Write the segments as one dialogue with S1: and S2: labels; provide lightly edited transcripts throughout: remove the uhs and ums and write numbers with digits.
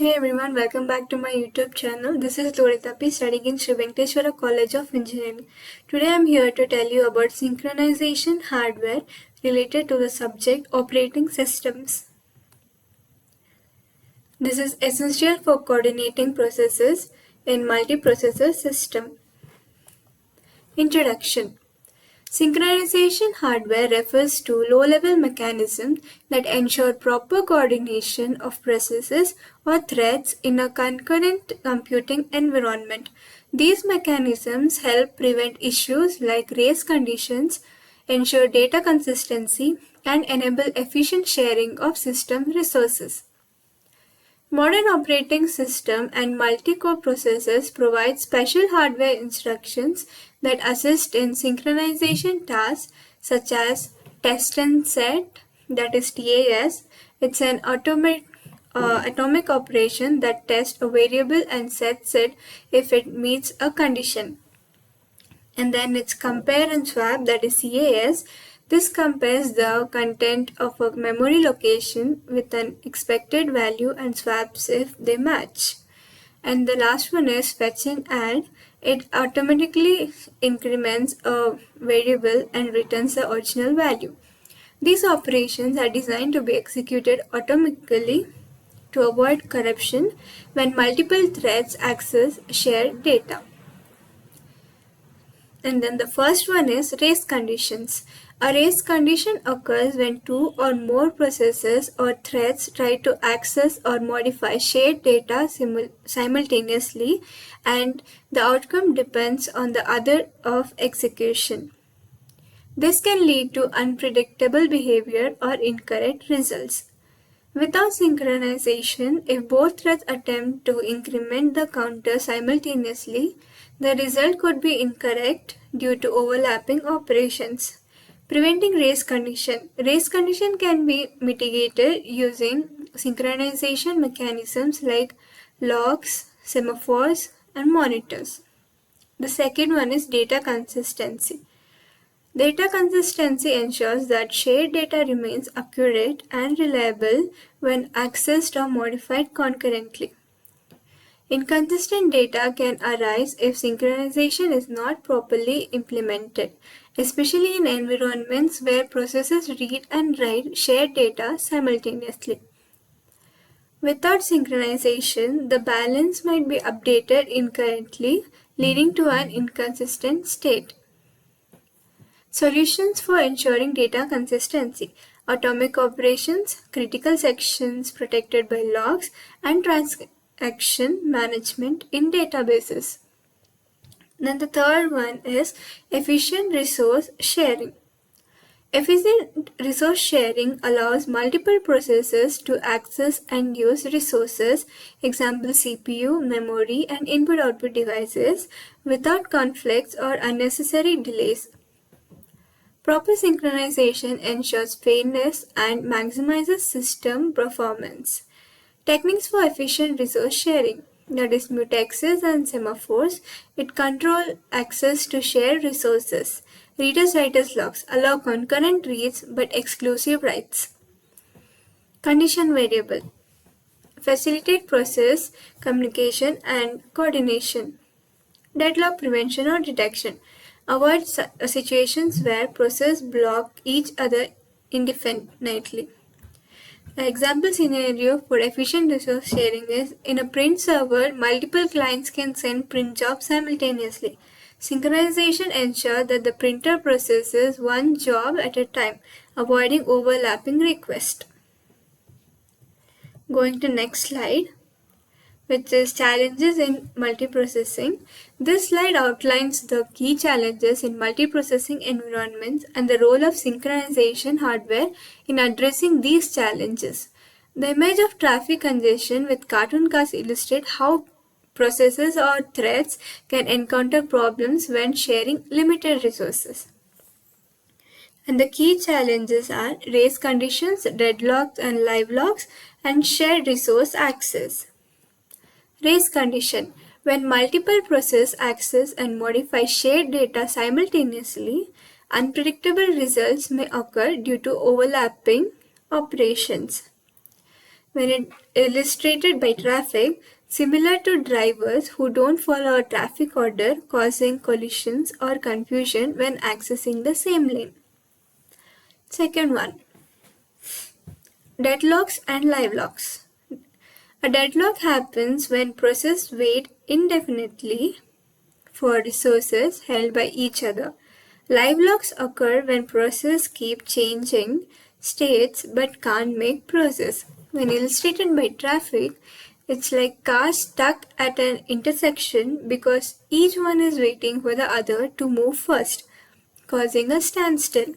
S1: Hey everyone, welcome back to my YouTube channel. This is Loritapi studying in Sri Venkateswara College of Engineering. Today I am here to tell you about synchronization hardware related to the subject operating systems. This is essential for coordinating processes in multiprocessor system. Introduction. Synchronization hardware refers to low-level mechanisms that ensure proper coordination of processes or threads in a concurrent computing environment. These mechanisms help prevent issues like race conditions, ensure data consistency, and enable efficient sharing of system resources. Modern operating system and multi-core processors provide special hardware instructions that assist in synchronization tasks such as test and set, that is TAS. It's an atomic operation that tests a variable and sets it if it meets a condition. And then it's compare and swap, that is CAS. This compares the content of a memory location with an expected value and swaps if they match. And the last one is fetch and add. It automatically increments a variable and returns the original value. These operations are designed to be executed automatically to avoid corruption when multiple threads access shared data. And then the first one is race conditions. A race condition occurs when two or more processes or threads try to access or modify shared data simultaneously, and the outcome depends on the order of execution. This can lead to unpredictable behavior or incorrect results. Without synchronization, if both threads attempt to increment the counter simultaneously, the result could be incorrect due to overlapping operations. Preventing race condition. Race condition can be mitigated using synchronization mechanisms like logs, semaphores, and monitors. The second one is data consistency. Data consistency ensures that shared data remains accurate and reliable when accessed or modified concurrently. Inconsistent data can arise if synchronization is not properly implemented, especially in environments where processes read and write shared data simultaneously. Without synchronization, the balance might be updated incorrectly, leading to an inconsistent state. Solutions for ensuring data consistency: atomic operations, critical sections protected by logs, and transaction management in databases. Then the third one is efficient resource sharing. Efficient resource sharing allows multiple processes to access and use resources, example CPU, memory, and input-output devices, without conflicts or unnecessary delays. Proper synchronization ensures fairness and maximizes system performance. Techniques for efficient resource sharing, that is mutexes and semaphores, it control access to shared resources. Readers-writers logs allow concurrent reads but exclusive writes. Condition variable facilitate process, communication, and coordination. Deadlock prevention or detection. Avoid situations where processes block each other indefinitely. An example scenario for efficient resource sharing is in a print server, multiple clients can send print jobs simultaneously. Synchronization ensures that the printer processes one job at a time, avoiding overlapping requests. Going to next slide, which is challenges in multiprocessing. This slide outlines the key challenges in multiprocessing environments and the role of synchronization hardware in addressing these challenges. The image of traffic congestion with cartoon cars illustrate how processes or threads can encounter problems when sharing limited resources. And the key challenges are race conditions, deadlocks and live logs, and shared resource access. Race condition. When multiple processes access and modify shared data simultaneously, unpredictable results may occur due to overlapping operations. When illustrated by traffic, similar to drivers who don't follow a traffic order, causing collisions or confusion when accessing the same lane. Second one, deadlocks and live locks. A deadlock happens when processes wait indefinitely for resources held by each other. Live locks occur when processes keep changing states but can't make progress. When illustrated by traffic, it's like cars stuck at an intersection because each one is waiting for the other to move first, causing a standstill.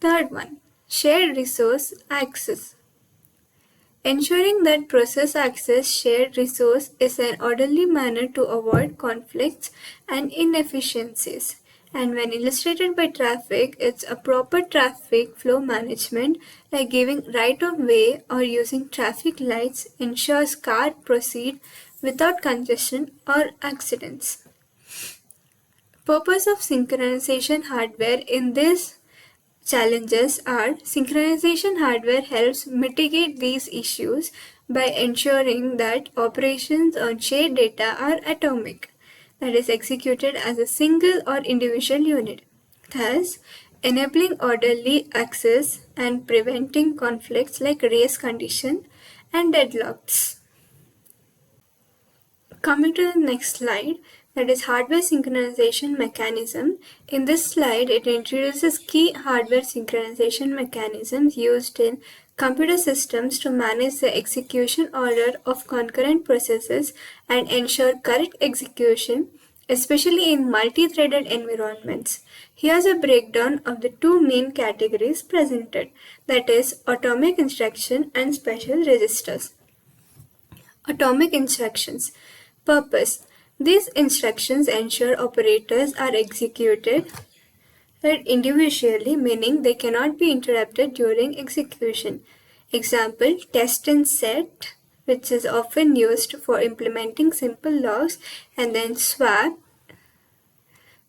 S1: Third one, shared resource access. Ensuring that process access shared resource is an orderly manner to avoid conflicts and inefficiencies. And when illustrated by traffic, it's a proper traffic flow management like giving right of way or using traffic lights ensures car proceed without congestion or accidents. Purpose of synchronization hardware in this challenges are synchronization hardware helps mitigate these issues by ensuring that operations on shared data are atomic, that is, executed as a single or individual unit, thus enabling orderly access and preventing conflicts like race condition and deadlocks. Coming to the next slide, that is hardware synchronization mechanism. In this slide, it introduces key hardware synchronization mechanisms used in computer systems to manage the execution order of concurrent processes and ensure correct execution, especially in multi-threaded environments. Here's a breakdown of the two main categories presented, that is atomic instruction and special registers. Atomic instructions. Purpose. These instructions ensure operators are executed individually, meaning they cannot be interrupted during execution. Example, test and set, which is often used for implementing simple logs, and then swap,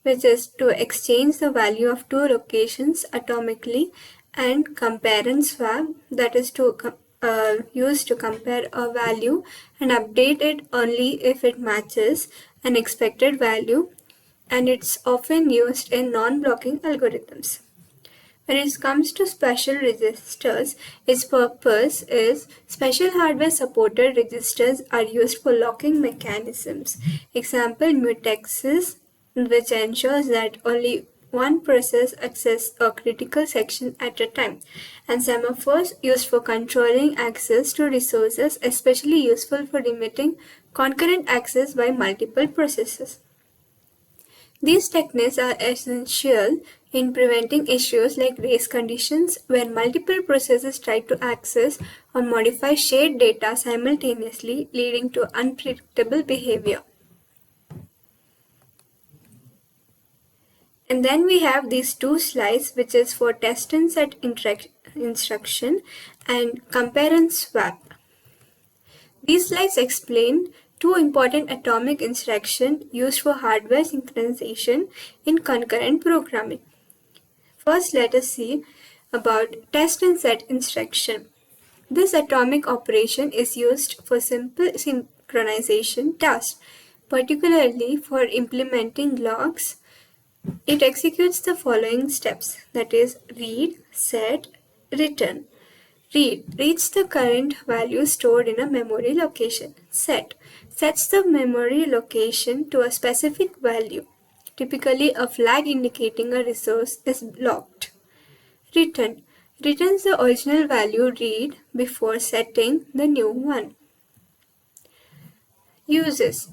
S1: which is to exchange the value of two locations atomically, and compare and swap, that is to use to compare a value and update it only if it matches an expected value, and it's often used in non-blocking algorithms. When it comes to special registers, its purpose is special hardware supported registers are used for locking mechanisms. Example, mutexes, which ensures that only one process accesses a critical section at a time, and semaphores used for controlling access to resources, especially useful for limiting concurrent access by multiple processes. These techniques are essential in preventing issues like race conditions where multiple processes try to access or modify shared data simultaneously, leading to unpredictable behavior. And then we have these two slides, which is for test and set instruction and compare and swap. These slides explain two important atomic instructions used for hardware synchronization in concurrent programming. First, let us see about test and set instruction. This atomic operation is used for simple synchronization tasks, particularly for implementing logs. It executes the following steps, that is read, set, return. Read reads the current value stored in a memory location. Set sets the memory location to a specific value. Typically, a flag indicating a resource is locked. Return returns the original value read before setting the new one. Uses.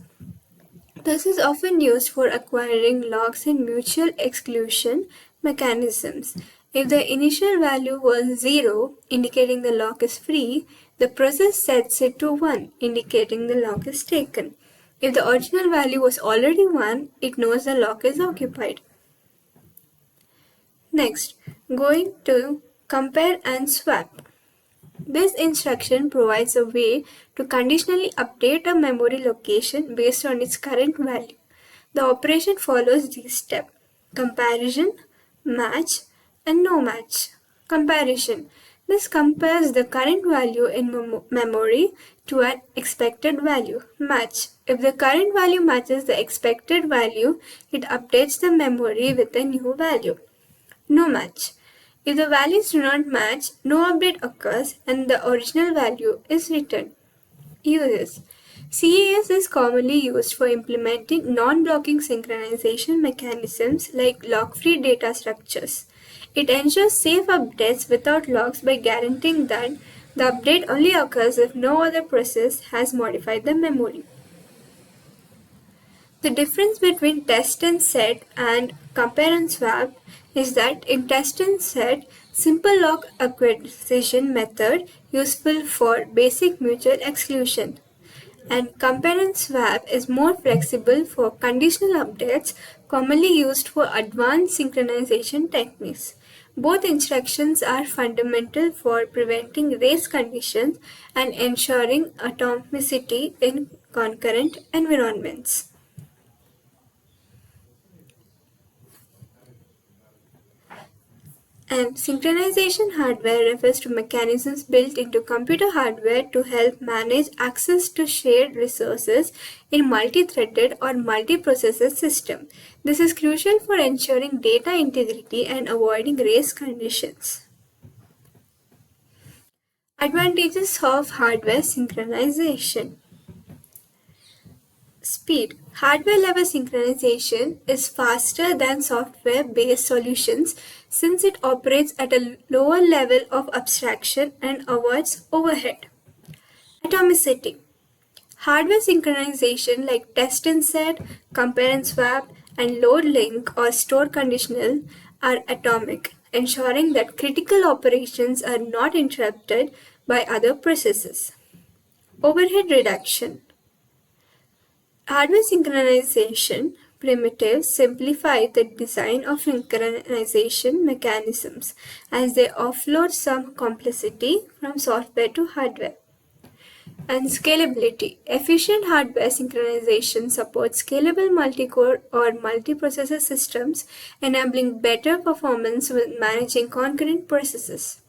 S1: This is often used for acquiring logs in mutual exclusion mechanisms. If the initial value was 0, indicating the lock is free, the process sets it to 1, indicating the lock is taken. If the original value was already 1, it knows the lock is occupied. Next, going to compare and swap. This instruction provides a way to conditionally update a memory location based on its current value. The operation follows these steps: comparison, match, and no match. Comparison. This compares the current value in memory to an expected value. Match. If the current value matches the expected value, it updates the memory with a new value. No match. If the values do not match, no update occurs and the original value is returned. Uses. CAS is commonly used for implementing non-blocking synchronization mechanisms like lock-free data structures. It ensures safe updates without locks by guaranteeing that the update only occurs if no other process has modified the memory. The difference between test and set and compare and swap is that in test and set, simple lock acquisition method useful for basic mutual exclusion, and compare and swap is more flexible for conditional updates commonly used for advanced synchronization techniques. Both instructions are fundamental for preventing race conditions and ensuring atomicity in concurrent environments. And synchronization hardware refers to mechanisms built into computer hardware to help manage access to shared resources in multi-threaded or multi-processor system. This is crucial for ensuring data integrity and avoiding race conditions. Advantages of hardware synchronization. Speed. Hardware level synchronization is faster than software based solutions since it operates at a lower level of abstraction and avoids overhead. Atomicity. Hardware synchronization like test and set, compare and swap, and load link or store conditional are atomic, ensuring that critical operations are not interrupted by other processes. Overhead reduction. Hardware synchronization primitives simplify the design of synchronization mechanisms as they offload some complexity from software to hardware. And scalability. Efficient hardware synchronization supports scalable multi-core or multi-processor systems, enabling better performance when managing concurrent processes.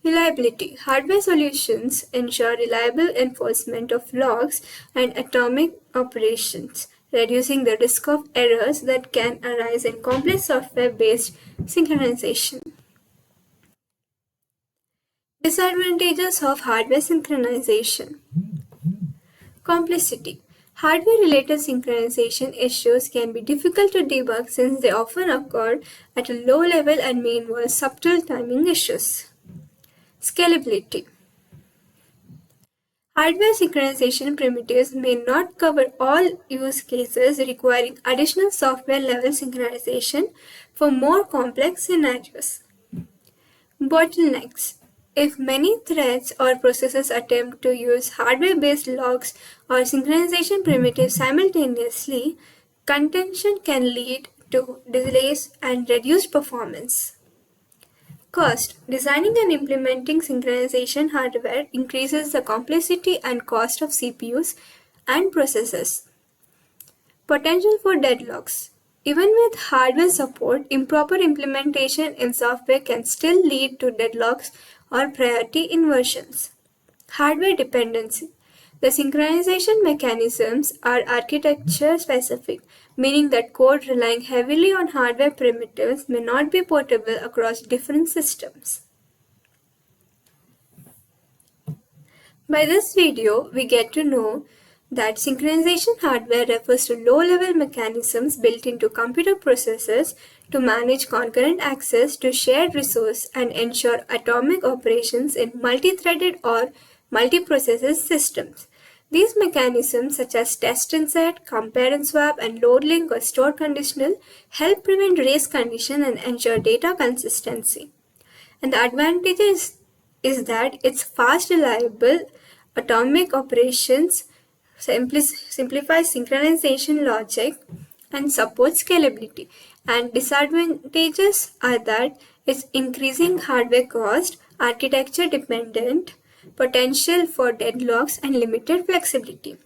S1: Reliability. Hardware solutions ensure reliable enforcement of logs and atomic operations, reducing the risk of errors that can arise in complex software-based synchronization. Disadvantages of hardware synchronization. Complexity. Hardware-related synchronization issues can be difficult to debug since they often occur at a low level and may involve subtle timing issues. Scalability. Hardware synchronization primitives may not cover all use cases requiring additional software-level synchronization for more complex scenarios. Bottlenecks. If many threads or processes attempt to use hardware-based logs or synchronization primitives simultaneously, contention can lead to delays and reduced performance. Cost. Designing and implementing synchronization hardware increases the complexity and cost of CPUs and processors. Potential for deadlocks. Even with hardware support, improper implementation in software can still lead to deadlocks or priority inversions. Hardware dependency. The synchronization mechanisms are architecture specific, meaning that code relying heavily on hardware primitives may not be portable across different systems. By this video, we get to know that synchronization hardware refers to low-level mechanisms built into computer processors to manage concurrent access to shared resource and ensure atomic operations in multi-threaded or multi-processor systems. These mechanisms such as test and set, compare and swap, and load link or store conditional help prevent race condition and ensure data consistency. And the advantage is that it's fast, reliable, atomic operations, simplifies synchronization logic, and supports scalability. And disadvantages are that it's increasing hardware cost, architecture dependent, potential for deadlocks, and limited flexibility.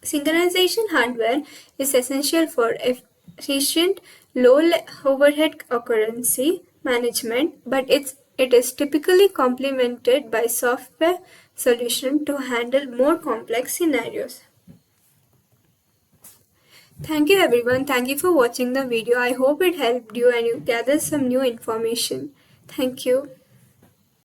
S1: Synchronization hardware is essential for efficient, low overhead occurrency management, but its It is typically complemented by software solution to handle more complex scenarios. Thank you everyone. Thank you for watching the video. I hope it helped you and you gathered some new information. Thank you.